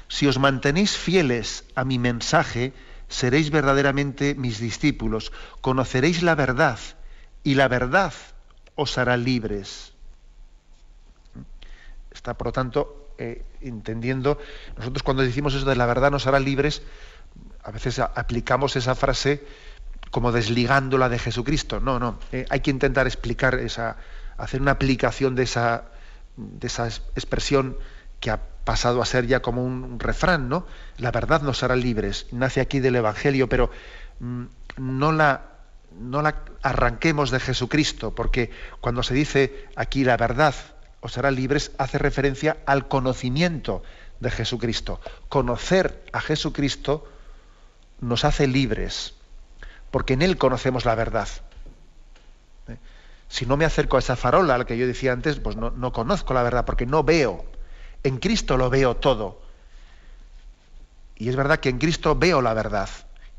si os mantenéis fieles a mi mensaje, seréis verdaderamente mis discípulos, conoceréis la verdad, y la verdad os hará libres. Está, por lo tanto, entendiendo, nosotros cuando decimos eso de la verdad nos hará libres, a veces aplicamos esa frase como desligándola de Jesucristo. No, hay que intentar explicar hacer una aplicación de esa expresión que ha pasado a ser ya como un refrán, ¿no? La verdad nos hará libres. Nace aquí del Evangelio, pero no la arranquemos de Jesucristo, porque cuando se dice aquí la verdad os hará libres, hace referencia al conocimiento de Jesucristo. Conocer a Jesucristo nos hace libres, porque en Él conocemos la verdad. Si no me acerco a esa farola, a la que yo decía antes, pues no conozco la verdad, porque no veo. En Cristo lo veo todo. Y es verdad que en Cristo veo la verdad,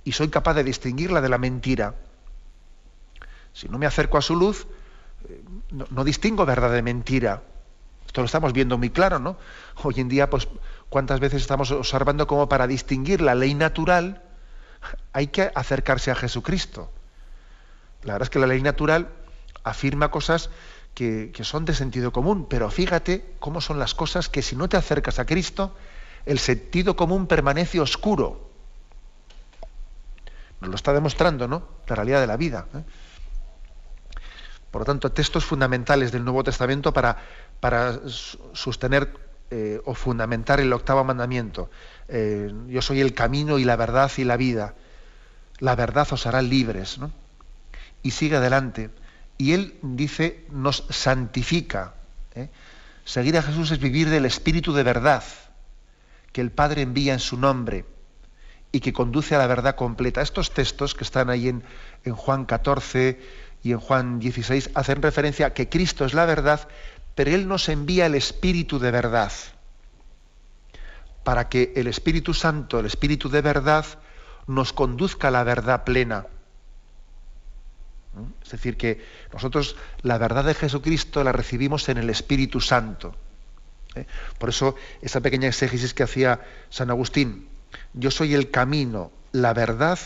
y soy capaz de distinguirla de la mentira. Si no me acerco a su luz, no distingo verdad de mentira. Esto lo estamos viendo muy claro, ¿no? Hoy en día, pues, ¿cuántas veces estamos observando cómo para distinguir la ley natural hay que acercarse a Jesucristo? La verdad es que la ley natural afirma cosas que son de sentido común, pero fíjate cómo son las cosas que si no te acercas a Cristo, el sentido común permanece oscuro. Nos lo está demostrando, ¿no? La realidad de la vida. Por lo tanto, textos fundamentales del Nuevo Testamento para sostener o fundamentar el octavo mandamiento. Yo soy el camino y la verdad y la vida. La verdad os hará libres, ¿no? Y sigue adelante. Y él dice, nos santifica. Seguir a Jesús es vivir del Espíritu de verdad que el Padre envía en su nombre y que conduce a la verdad completa. Estos textos que están ahí en Juan 14 y en Juan 16 hacen referencia a que Cristo es la verdad, pero Él nos envía el Espíritu de verdad para que el Espíritu Santo, el Espíritu de verdad, nos conduzca a la verdad plena. Es decir, que nosotros la verdad de Jesucristo la recibimos en el Espíritu Santo. Por eso, esa pequeña exégesis que hacía San Agustín: yo soy el camino, la verdad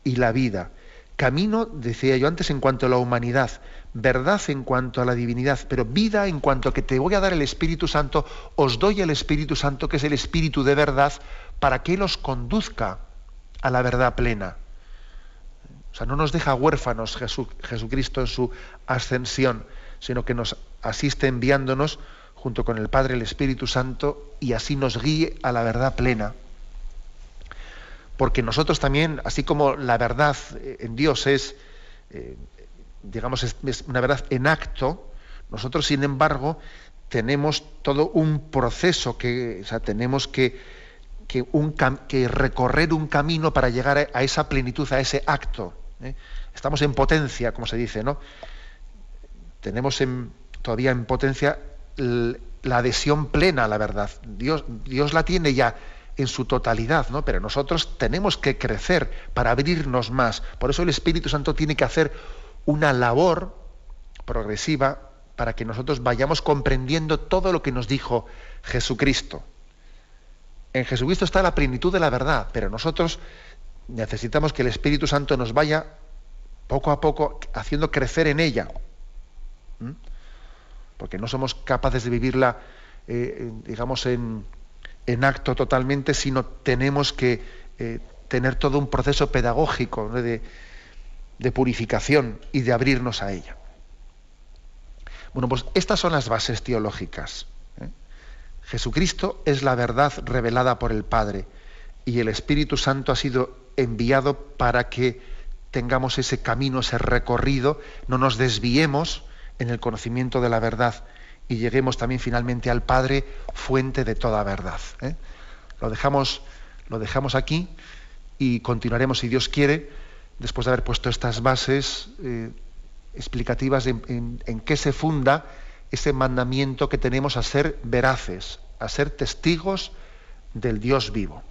y la vida. Camino, decía yo antes, en cuanto a la humanidad, verdad en cuanto a la divinidad, pero vida en cuanto a que te voy a dar el Espíritu Santo, os doy el Espíritu Santo, que es el Espíritu de verdad, para que Él os conduzca a la verdad plena. O sea, no nos deja huérfanos Jesucristo en su ascensión, sino que nos asiste enviándonos junto con el Padre, el Espíritu Santo, y así nos guíe a la verdad plena. Porque nosotros también, así como la verdad en Dios es, digamos, es una verdad en acto, nosotros, sin embargo, tenemos todo un proceso tenemos que recorrer un camino para llegar a esa plenitud, a ese acto. Estamos en potencia, como se dice, ¿no? Tenemos todavía en potencia la adhesión plena a la verdad. Dios la tiene ya en su totalidad, ¿no? Pero nosotros tenemos que crecer para abrirnos más. Por eso el Espíritu Santo tiene que hacer una labor progresiva para que nosotros vayamos comprendiendo todo lo que nos dijo Jesucristo. En Jesucristo está la plenitud de la verdad, pero nosotros necesitamos que el Espíritu Santo nos vaya poco a poco haciendo crecer en ella. Porque no somos capaces de vivirla, digamos, en acto totalmente, sino tenemos que tener todo un proceso pedagógico, ¿no?, de purificación y de abrirnos a ella. Bueno, pues estas son las bases teológicas. Jesucristo es la verdad revelada por el Padre y el Espíritu Santo ha sido enviado para que tengamos ese camino, ese recorrido, no nos desviemos en el conocimiento de la verdad y lleguemos también finalmente al Padre, fuente de toda verdad. Lo dejamos aquí y continuaremos, si Dios quiere, después de haber puesto estas bases explicativas en qué se funda ese mandamiento que tenemos a ser veraces, a ser testigos del Dios vivo.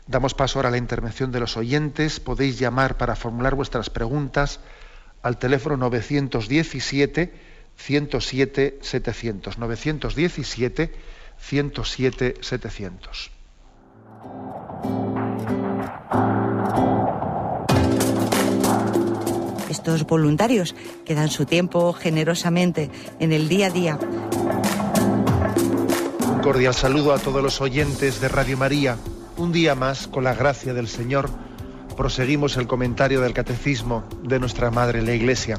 Damos paso ahora a la intervención de los oyentes. Podéis llamar para formular vuestras preguntas al teléfono 917-107-700. 917-107-700. Estos voluntarios que dan su tiempo generosamente en el día a día. Un cordial saludo a todos los oyentes de Radio María. Un día más, con la gracia del Señor, proseguimos el comentario del Catecismo de nuestra Madre la Iglesia.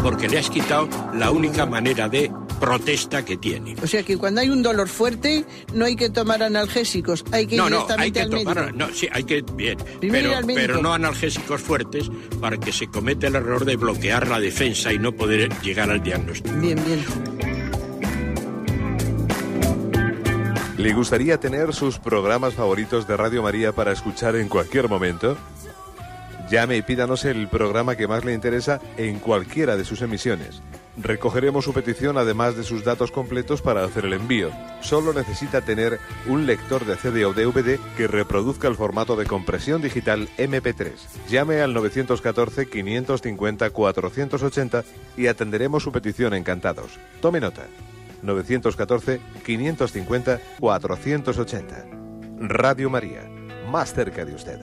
Porque le has quitado la única manera de protesta que tiene. O sea que cuando hay un dolor fuerte no hay que tomar analgésicos, hay que ir directamente al médico. Sí, hay que, bien, pero no analgésicos fuertes para que se cometa el error de bloquear la defensa y no poder llegar al diagnóstico. Bien. ¿Le gustaría tener sus programas favoritos de Radio María para escuchar en cualquier momento? Llame y pídanos el programa que más le interesa en cualquiera de sus emisiones. Recogeremos su petición además de sus datos completos para hacer el envío. Solo necesita tener un lector de CD o DVD que reproduzca el formato de compresión digital MP3. Llame al 914-550-480 y atenderemos su petición encantados. Tome nota. 914-550-480. Radio María, más cerca de usted.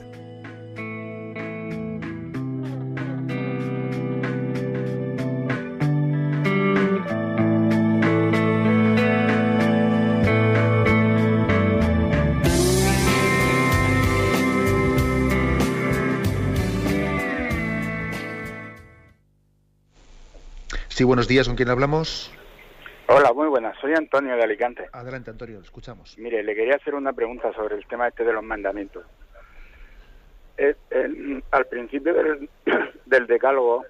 Sí, buenos días, ¿con quién hablamos? Hola, muy buenas, soy Antonio de Alicante. Adelante, Antonio, lo escuchamos. Mire, le quería hacer una pregunta sobre el tema de los mandamientos. Al principio del decálogo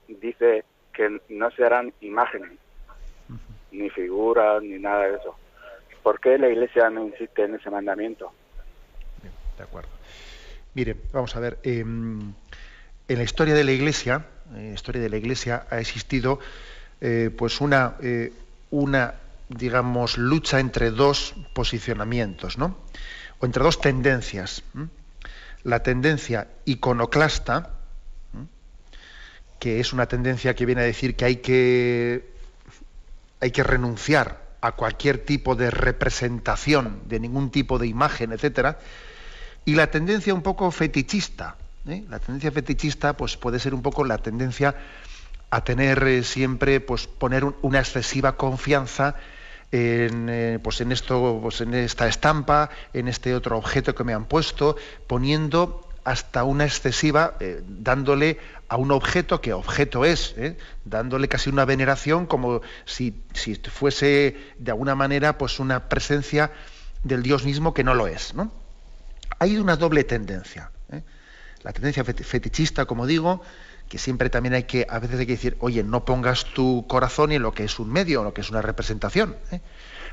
dice que no se harán imágenes, ni figuras, ni nada de eso. ¿Por qué la Iglesia no insiste en ese mandamiento? Bien, de acuerdo. Mire, vamos a ver, en la historia de la Iglesia, en la historia de la Iglesia ha existido pues una digamos, lucha entre dos posicionamientos, ¿no? O entre dos tendencias. La tendencia iconoclasta, que es una tendencia que viene a decir que hay que renunciar a cualquier tipo de representación, de ningún tipo de imagen, etcétera, y la tendencia un poco fetichista. La tendencia fetichista pues puede ser un poco la tendencia a tener siempre, pues poner una excesiva confianza en esta estampa, en este otro objeto que me han puesto, poniendo hasta una excesiva, dándole a un objeto que objeto es, dándole casi una veneración como si fuese de alguna manera pues una presencia del Dios mismo que no lo es, ¿no? Hay una doble tendencia, la tendencia fetichista, como digo, que siempre también a veces hay que decir, oye, no pongas tu corazón en lo que es un medio, en lo que es una representación.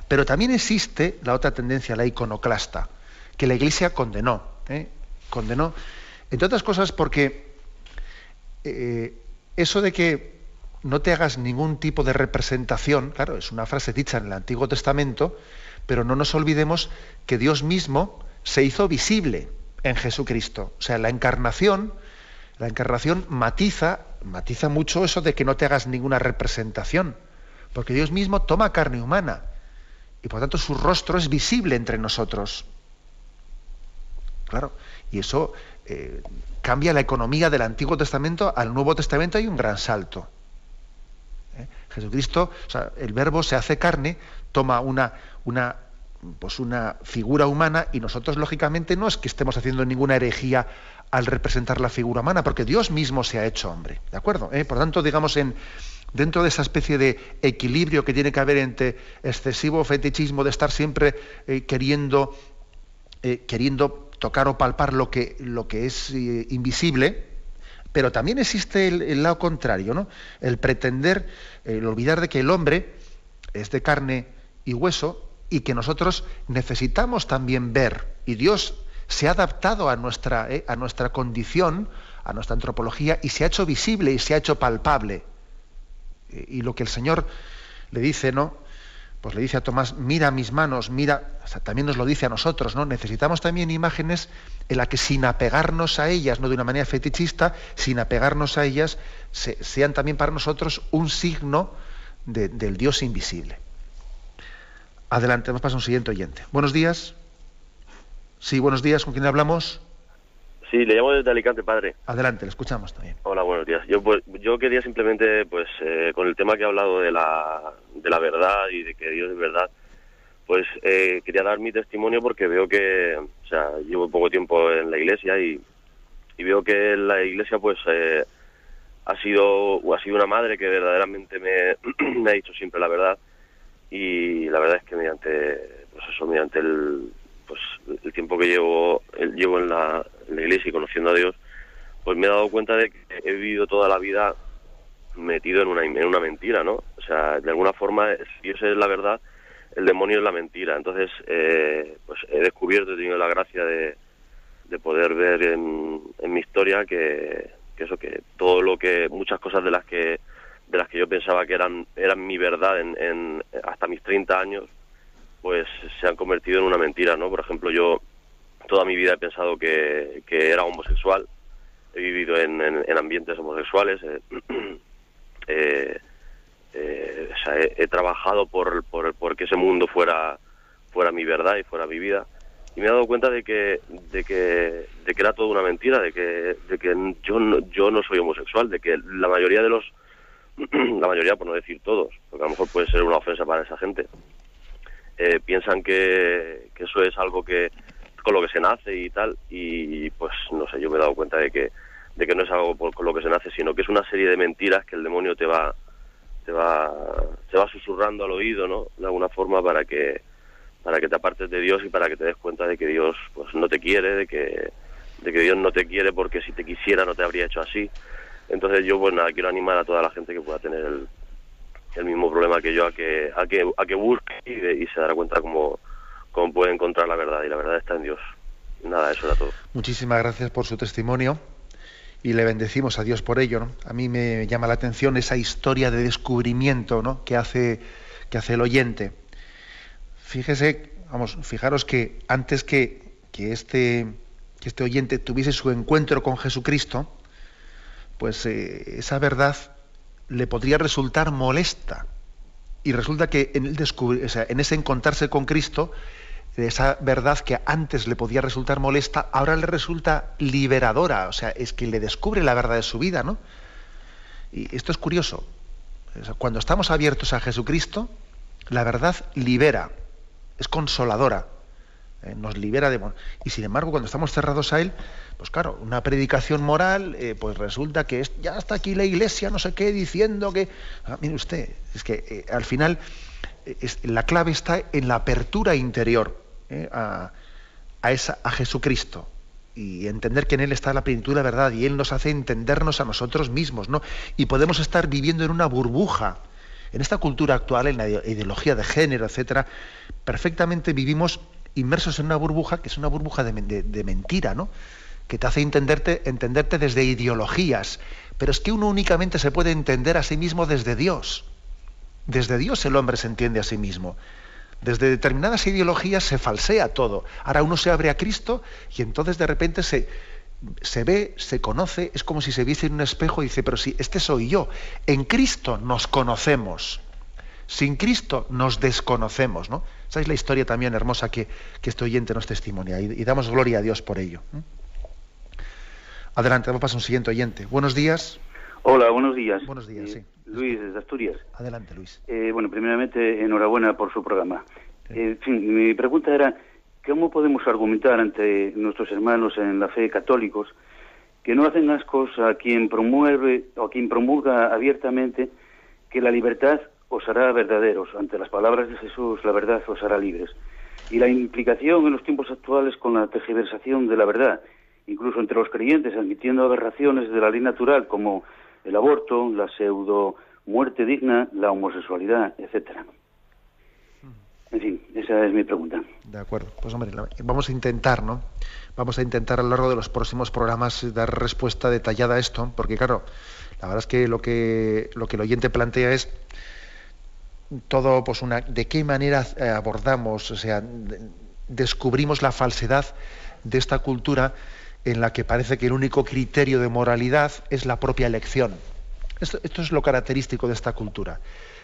Pero también existe la otra tendencia, la iconoclasta, que la Iglesia condenó. Condenó, entre otras cosas, porque eso de que no te hagas ningún tipo de representación, claro, es una frase dicha en el Antiguo Testamento, pero no nos olvidemos que Dios mismo se hizo visible en Jesucristo. O sea, la encarnación matiza mucho eso de que no te hagas ninguna representación, porque Dios mismo toma carne humana y por tanto su rostro es visible entre nosotros. Claro, y eso cambia la economía del Antiguo Testamento al Nuevo Testamento. Hay un gran salto. Jesucristo, o sea, el Verbo se hace carne, toma una figura humana, y nosotros lógicamente no es que estemos haciendo ninguna herejía al representar la figura humana, porque Dios mismo se ha hecho hombre, ¿de acuerdo? Por tanto, digamos, dentro de esa especie de equilibrio que tiene que haber entre excesivo fetichismo de estar siempre queriendo tocar o palpar lo que es invisible, pero también existe el lado contrario, ¿no? El pretender, el olvidar de que el hombre es de carne y hueso y que nosotros necesitamos también ver, y Dios se ha adaptado a nuestra condición, a nuestra antropología, y se ha hecho visible y se ha hecho palpable. Y lo que el Señor le dice, ¿no? Pues le dice a Tomás, mira mis manos, mira, o sea, también nos lo dice a nosotros, ¿no? Necesitamos también imágenes en las que, sin apegarnos a ellas, no de una manera fetichista, sin apegarnos a ellas, sean también para nosotros un signo del Dios invisible. Adelante, vamos a pasar a un siguiente oyente. Buenos días. Sí, buenos días, ¿con quién hablamos? Sí, le llamo desde Alicante, padre. Adelante, le escuchamos también. Hola, buenos días. Yo quería simplemente, con el tema que he hablado de la verdad y de que Dios es verdad, quería dar mi testimonio, porque veo que, o sea, llevo poco tiempo en la Iglesia y veo que la Iglesia, ha sido una madre que verdaderamente me ha dicho siempre la verdad, y la verdad es que mediante el tiempo que llevo en la Iglesia y conociendo a Dios, pues me he dado cuenta de que he vivido toda la vida metido en una mentira, ¿no? O sea, de alguna forma, si Dios es la verdad, el demonio es la mentira. Entonces, he descubierto, he tenido la gracia de poder ver en mi historia que muchas cosas de las que yo pensaba que eran mi verdad hasta mis 30 años, pues se han convertido en una mentira, ¿no? Por ejemplo, yo toda mi vida he pensado que era homosexual, he vivido en ambientes homosexuales, he trabajado por que ese mundo fuera mi verdad y fuera mi vida, y me he dado cuenta de que era toda una mentira, de que yo no soy homosexual, de que la mayoría por no decir todos, porque a lo mejor puede ser una ofensa para esa gente, piensan que eso es algo que con lo que se nace y tal, y pues no sé, yo me he dado cuenta de que no es algo con lo que se nace, sino que es una serie de mentiras que el demonio te va susurrando al oído, ¿no? De alguna forma, para que te apartes de Dios y para que te des cuenta de que Dios pues no te quiere, de que Dios no te quiere, porque si te quisiera no te habría hecho así. Entonces yo quiero animar a toda la gente que pueda tener el mismo problema que yo a que busque y se dará cuenta cómo puede encontrar la verdad, y la verdad está en Dios. Nada, eso era todo. Muchísimas gracias por su testimonio, y le bendecimos a Dios por ello, ¿no? A mí me llama la atención esa historia de descubrimiento, ¿no?, que hace el oyente. Fijaros que antes que este oyente tuviese su encuentro con Jesucristo, pues esa verdad le podría resultar molesta. Y resulta que en ese encontrarse con Cristo, esa verdad que antes le podía resultar molesta, ahora le resulta liberadora. O sea, es que le descubre la verdad de su vida, ¿no? Y esto es curioso. O sea, cuando estamos abiertos a Jesucristo, la verdad libera, es consoladora, nos libera de... Y sin embargo, cuando estamos cerrados a Él, pues claro, una predicación moral, pues resulta que ya está aquí la Iglesia, no sé qué, diciendo que... mire usted, es que al final la clave está en la apertura interior a Jesucristo, y entender que en Él está la plenitud de la verdad, y Él nos hace entendernos a nosotros mismos, ¿no? Y podemos estar viviendo en una burbuja. En esta cultura actual, en la ideología de género, etcétera, perfectamente vivimos inmersos en una burbuja que es una burbuja de mentira, ¿no?, que te hace entenderte desde ideologías. Pero es que uno únicamente se puede entender a sí mismo desde Dios. Desde Dios el hombre se entiende a sí mismo. Desde determinadas ideologías se falsea todo. Ahora uno se abre a Cristo y entonces de repente se ve, se conoce, es como si se viese en un espejo y dice, pero si este soy yo. En Cristo nos conocemos. Sin Cristo nos desconocemos, ¿no? Esa es la historia también hermosa que este oyente nos testimonia, y damos gloria a Dios por ello. Adelante, vamos a pasar a un siguiente oyente. Buenos días. Hola, buenos días. Buenos días, sí. Luis, desde Asturias. Adelante, Luis. Bueno, primeramente, enhorabuena por su programa. En fin, mi pregunta era, ¿cómo podemos argumentar ante nuestros hermanos en la fe católicos que no hacen ascos a quien promueve o a quien promulga abiertamente que la libertad os hará verdaderos? Ante las palabras de Jesús, la verdad os hará libres. Y la implicación en los tiempos actuales con la tergiversación de la verdad, incluso entre los creyentes, admitiendo aberraciones de la ley natural como el aborto, la pseudo muerte digna, la homosexualidad, etcétera. En fin, esa es mi pregunta. De acuerdo. Pues hombre, vamos a intentar, ¿no? Vamos a intentar a lo largo de los próximos programas dar respuesta detallada a esto, porque claro, la verdad es que lo que el oyente plantea es todo, pues de qué manera abordamos, o sea, descubrimos la falsedad de esta cultura en la que parece que el único criterio de moralidad es la propia elección. Esto es lo característico de esta cultura,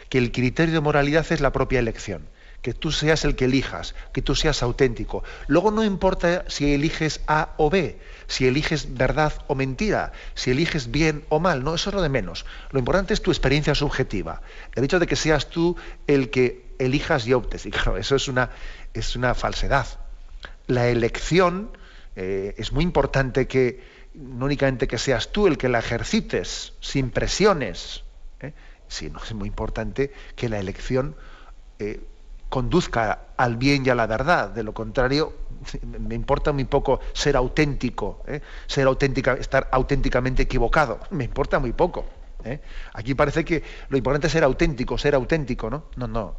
que el criterio de moralidad es la propia elección, que tú seas el que elijas, que tú seas auténtico. Luego no importa si eliges A o B, si eliges verdad o mentira, si eliges bien o mal, no, eso es lo de menos. Lo importante es tu experiencia subjetiva, el hecho de que seas tú el que elijas y optes. Y claro, eso es una falsedad. La elección es muy importante, que no únicamente que seas tú el que la ejercites sin presiones, sino es muy importante que la elección conduzca al bien y a la verdad. De lo contrario, me importa muy poco ser auténtico, estar auténticamente equivocado, me importa muy poco. Aquí parece que lo importante es ser auténtico, ¿no? No.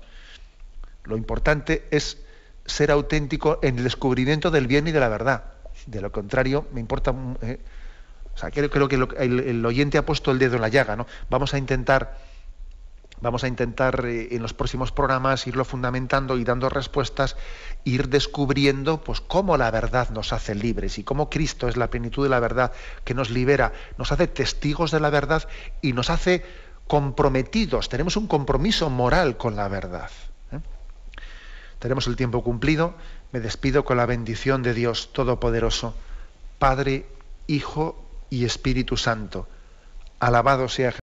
Lo importante es ser auténtico en el descubrimiento del bien y de la verdad. De lo contrario, me importa... O sea, creo que el oyente ha puesto el dedo en la llaga, ¿no? Vamos a intentar en los próximos programas irlo fundamentando y dando respuestas, ir descubriendo pues cómo la verdad nos hace libres y cómo Cristo es la plenitud de la verdad que nos libera, nos hace testigos de la verdad y nos hace comprometidos. Tenemos un compromiso moral con la verdad. Tenemos el tiempo cumplido. Me despido con la bendición de Dios Todopoderoso, Padre, Hijo y Espíritu Santo. Alabado sea Jesús.